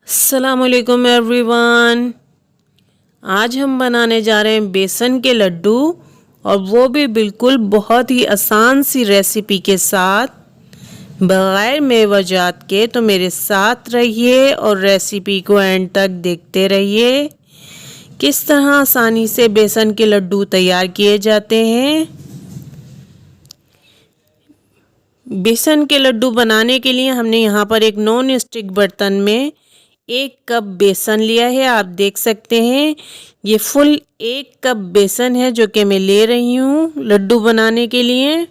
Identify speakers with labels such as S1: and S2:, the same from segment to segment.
S1: अस्सलामुअलैकुम एवरीवन। आज हम बनाने जा रहे हैं बेसन के लड्डू, और वो भी बिल्कुल बहुत ही आसान सी रेसिपी के साथ, बग़ैर मेवाजात के। तो मेरे साथ रहिए और रेसिपी को एंड तक देखते रहिए किस तरह आसानी से बेसन के लड्डू तैयार किए जाते हैं। बेसन के लड्डू बनाने के लिए हमने यहाँ पर एक नॉन स्टिक बर्तन में 1 कप बेसन लिया है। आप देख सकते हैं ये फुल 1 कप बेसन है जो कि मैं ले रही हूँ लड्डू बनाने के लिए।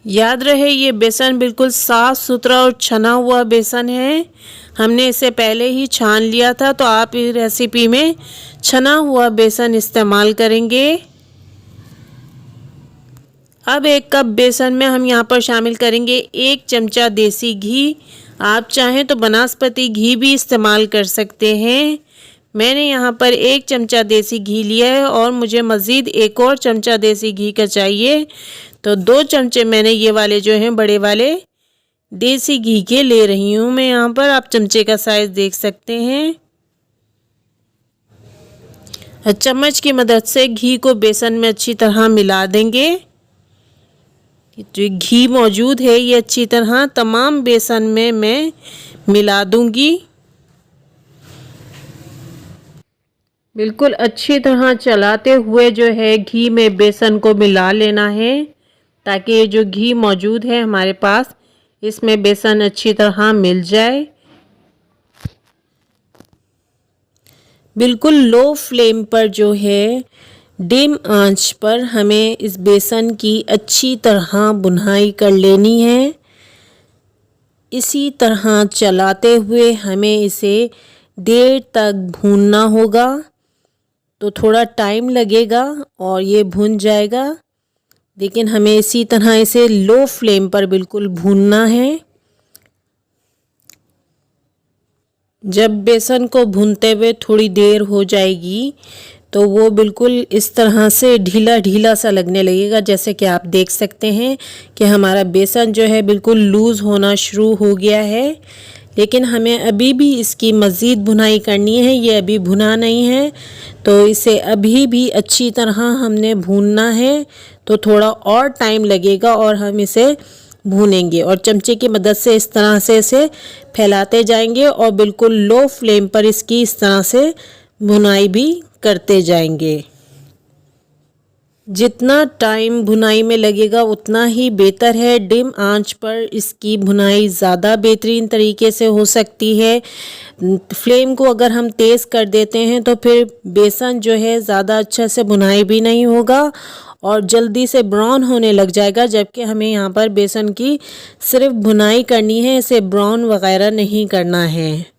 S1: याद रहे ये बेसन बिल्कुल साफ़ सुथरा और छना हुआ बेसन है। हमने इसे पहले ही छान लिया था, तो आप इस रेसिपी में छना हुआ बेसन इस्तेमाल करेंगे। अब 1 कप बेसन में हम यहाँ पर शामिल करेंगे 1 चमचा देसी घी। आप चाहें तो बनास्पति घी भी इस्तेमाल कर सकते हैं। मैंने यहाँ पर 1 चमचा देसी घी लिया है और मुझे मज़ीद 1 और चमचा देसी घी का चाहिए, तो 2 चमचे मैंने ये वाले जो हैं बड़े वाले देसी घी के ले रही हूँ मैं यहाँ पर। आप चमचे का साइज़ देख सकते हैं। चम्मच की मदद से घी को बेसन में अच्छी तरह मिला देंगे। जो घी मौजूद है ये अच्छी तरह तमाम बेसन में मैं मिला दूंगी। बिल्कुल अच्छी तरह चलाते हुए जो है घी में बेसन को मिला लेना है, ताकि ये जो घी मौजूद है हमारे पास इसमें बेसन अच्छी तरह मिल जाए। बिल्कुल लो फ्लेम पर जो है डिम आंच पर हमें इस बेसन की अच्छी तरह भुनाई कर लेनी है। इसी तरह चलाते हुए हमें इसे देर तक भूनना होगा, तो थोड़ा टाइम लगेगा और ये भुन जाएगा, लेकिन हमें इसी तरह इसे लो फ्लेम पर बिल्कुल भूनना है। जब बेसन को भूनते हुए थोड़ी देर हो जाएगी तो वो बिल्कुल इस तरह से ढीला ढीला सा लगने लगेगा, जैसे कि आप देख सकते हैं कि हमारा बेसन जो है बिल्कुल लूज़ होना शुरू हो गया है। लेकिन हमें अभी भी इसकी मज़ीद भुनाई करनी है, ये अभी भुना नहीं है, तो इसे अभी भी अच्छी तरह हमने भूनना है। तो थोड़ा और टाइम लगेगा और हम इसे भूनेंगे और चमचे की मदद से इस तरह से इसे फैलाते जाएंगे और बिल्कुल लो फ्लेम पर इसकी इस तरह से भुनाई भी करते जाएंगे। जितना टाइम भुनाई में लगेगा उतना ही बेहतर है। डिम आंच पर इसकी भुनाई ज़्यादा बेहतरीन तरीके से हो सकती है। फ्लेम को अगर हम तेज़ कर देते हैं तो फिर बेसन जो है ज़्यादा अच्छे से भुनाई भी नहीं होगा और जल्दी से ब्राउन होने लग जाएगा, जबकि हमें यहाँ पर बेसन की सिर्फ भुनाई करनी है, इसे ब्राउन वगैरह नहीं करना है।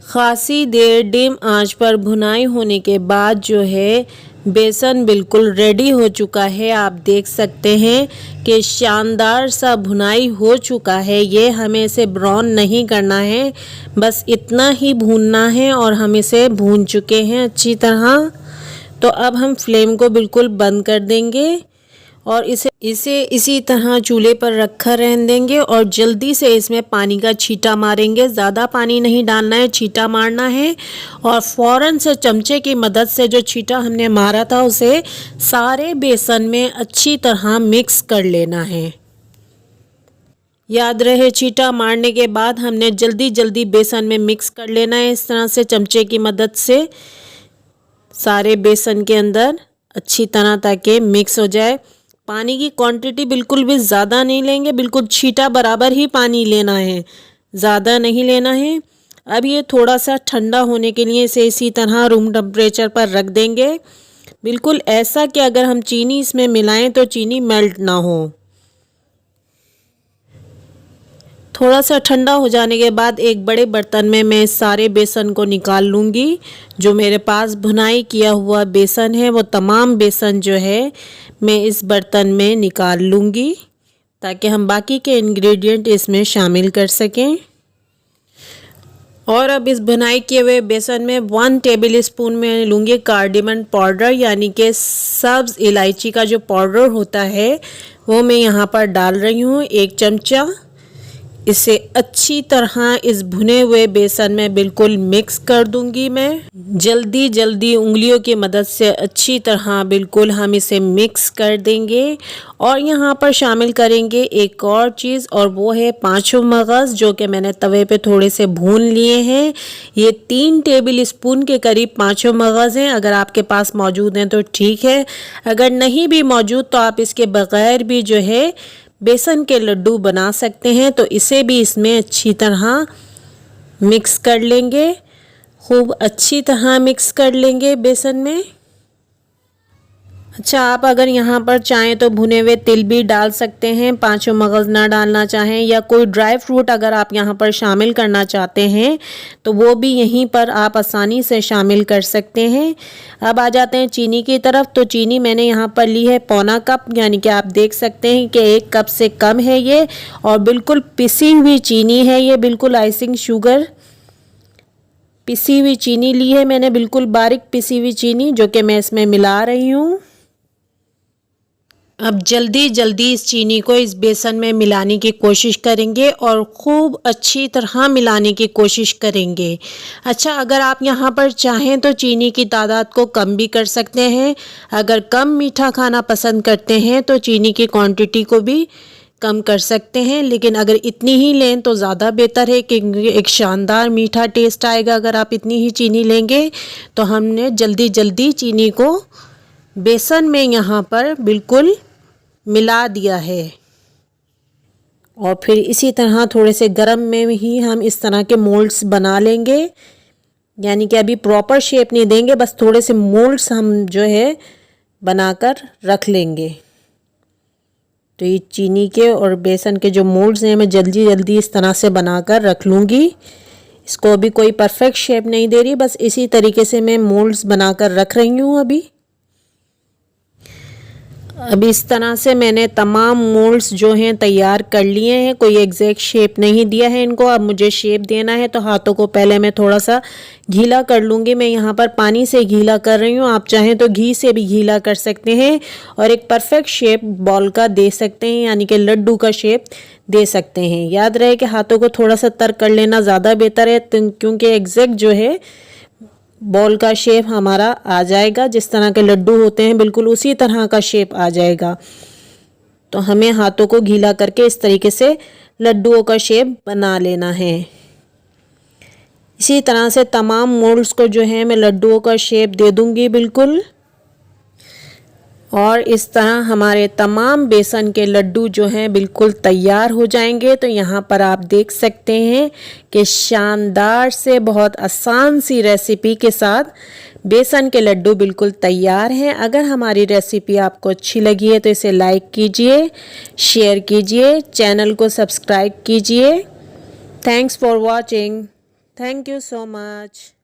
S1: खासी देर डिम आंच पर भुनाई होने के बाद जो है बेसन बिल्कुल रेडी हो चुका है। आप देख सकते हैं कि शानदार सा भुनाई हो चुका है। ये हमें इसे ब्राउन नहीं करना है, बस इतना ही भूनना है और हम इसे भून चुके हैं अच्छी तरह। तो अब हम फ्लेम को बिल्कुल बंद कर देंगे और इसे इसी तरह चूल्हे पर रखा रहने देंगे और जल्दी से इसमें पानी का छींटा मारेंगे। ज़्यादा पानी नहीं डालना है, छींटा मारना है और फ़ौरन से चमचे की मदद से जो छींटा हमने मारा था उसे सारे बेसन में अच्छी तरह मिक्स कर लेना है। याद रहे छींटा मारने के बाद हमने जल्दी जल्दी बेसन में मिक्स कर लेना है, इस तरह से चमचे की मदद से सारे बेसन के अंदर अच्छी तरह ताकि मिक्स हो जाए। पानी की क्वांटिटी बिल्कुल भी ज़्यादा नहीं लेंगे, बिल्कुल छींटा बराबर ही पानी लेना है, ज़्यादा नहीं लेना है। अब ये थोड़ा सा ठंडा होने के लिए इसे इसी तरह रूम टेम्परेचर पर रख देंगे, बिल्कुल ऐसा कि अगर हम चीनी इसमें मिलाएं तो चीनी मेल्ट ना हो। थोड़ा सा ठंडा हो जाने के बाद एक बड़े बर्तन में मैं सारे बेसन को निकाल लूँगी। जो मेरे पास भुनाई किया हुआ बेसन है वो तमाम बेसन जो है मैं इस बर्तन में निकाल लूँगी, ताकि हम बाकी के इंग्रेडिएंट इसमें शामिल कर सकें। और अब इस भुनाई किए हुए बेसन में 1 टेबल स्पून में लूँगी कार्डेमम पाउडर, यानी कि सब्ज़ इलायची का जो पाउडर होता है वो मैं यहाँ पर डाल रही हूँ 1 चमचा। इसे अच्छी तरह इस भुने हुए बेसन में बिल्कुल मिक्स कर दूंगी मैं। जल्दी जल्दी उंगलियों की मदद से अच्छी तरह बिल्कुल हम इसे मिक्स कर देंगे। और यहाँ पर शामिल करेंगे एक और चीज़, और वो है पाँचों मगज़, जो कि मैंने तवे पे थोड़े से भून लिए हैं। ये 3 टेबल स्पून के करीब पाँचों मगज़ हैं। अगर आपके पास मौजूद हैं तो ठीक है, अगर नहीं भी मौजूद तो आप इसके बग़ैर भी जो है बेसन के लड्डू बना सकते हैं। तो इसे भी इसमें अच्छी तरह मिक्स कर लेंगे, खूब अच्छी तरह मिक्स कर लेंगे बेसन में। अच्छा, आप अगर यहाँ पर चाहें तो भुने हुए तिल भी डाल सकते हैं, पाँचों मगज़ ना डालना चाहें, या कोई ड्राई फ्रूट अगर आप यहाँ पर शामिल करना चाहते हैं तो वो भी यहीं पर आप आसानी से शामिल कर सकते हैं। अब आ जाते हैं चीनी की तरफ। तो चीनी मैंने यहाँ पर ली है पौना कप, यानी कि आप देख सकते हैं कि 1 कप से कम है ये, और बिल्कुल पिसी हुई चीनी है ये, बिल्कुल आइसिंग शुगर पिसी हुई चीनी ली है मैंने, बिल्कुल बारीक पिसी हुई चीनी, जो कि मैं इसमें मिला रही हूँ। अब जल्दी जल्दी इस चीनी को इस बेसन में मिलाने की कोशिश करेंगे और खूब अच्छी तरह मिलाने की कोशिश करेंगे। अच्छा, अगर आप यहाँ पर चाहें तो चीनी की तादाद को कम भी कर सकते हैं। अगर कम मीठा खाना पसंद करते हैं तो चीनी की क्वांटिटी को भी कम कर सकते हैं, लेकिन अगर इतनी ही लें तो ज़्यादा बेहतर है, कि एक शानदार मीठा टेस्ट आएगा अगर आप इतनी ही चीनी लेंगे। तो हमने जल्दी जल्दी चीनी को बेसन में यहाँ पर बिल्कुल मिला दिया है, और फिर इसी तरह थोड़े से गरम में ही हम इस तरह के मोल्ड्स बना लेंगे। यानी कि अभी प्रॉपर शेप नहीं देंगे, बस थोड़े से मोल्ड्स हम जो है बनाकर रख लेंगे। तो ये चीनी के और बेसन के जो मोल्ड्स हैं मैं जल्दी जल्दी इस तरह से बनाकर रख लूँगी। इसको अभी कोई परफेक्ट शेप नहीं दे रही, बस इसी तरीके से मैं मोल्ड्स बनाकर रख रही हूँ। अभी इस तरह से मैंने तमाम मोल्ड्स जो हैं तैयार कर लिए हैं, कोई एग्जैक्ट शेप नहीं दिया है इनको। अब मुझे शेप देना है तो हाथों को पहले मैं थोड़ा सा गीला कर लूँगी। मैं यहाँ पर पानी से गीला कर रही हूँ, आप चाहें तो घी से भी गीला कर सकते हैं और एक परफेक्ट शेप बॉल का दे सकते हैं, यानी कि लड्डू का शेप दे सकते हैं। याद रहे कि हाथों को थोड़ा सा तर कर लेना ज़्यादा बेहतर है, क्योंकि एग्जैक्ट जो है बॉल का शेप हमारा आ जाएगा। जिस तरह के लड्डू होते हैं बिल्कुल उसी तरह का शेप आ जाएगा। तो हमें हाथों को गीला करके इस तरीके से लड्डुओं का शेप बना लेना है। इसी तरह से तमाम मोल्ड्स को जो है मैं लड्डुओं का शेप दे दूंगी बिल्कुल, और इस तरह हमारे तमाम बेसन के लड्डू जो हैं बिल्कुल तैयार हो जाएंगे। तो यहाँ पर आप देख सकते हैं कि शानदार से बहुत आसान सी रेसिपी के साथ बेसन के लड्डू बिल्कुल तैयार हैं। अगर हमारी रेसिपी आपको अच्छी लगी है तो इसे लाइक कीजिए, शेयर कीजिए, चैनल को सब्सक्राइब कीजिए। Thanks for watching. Thank you so much.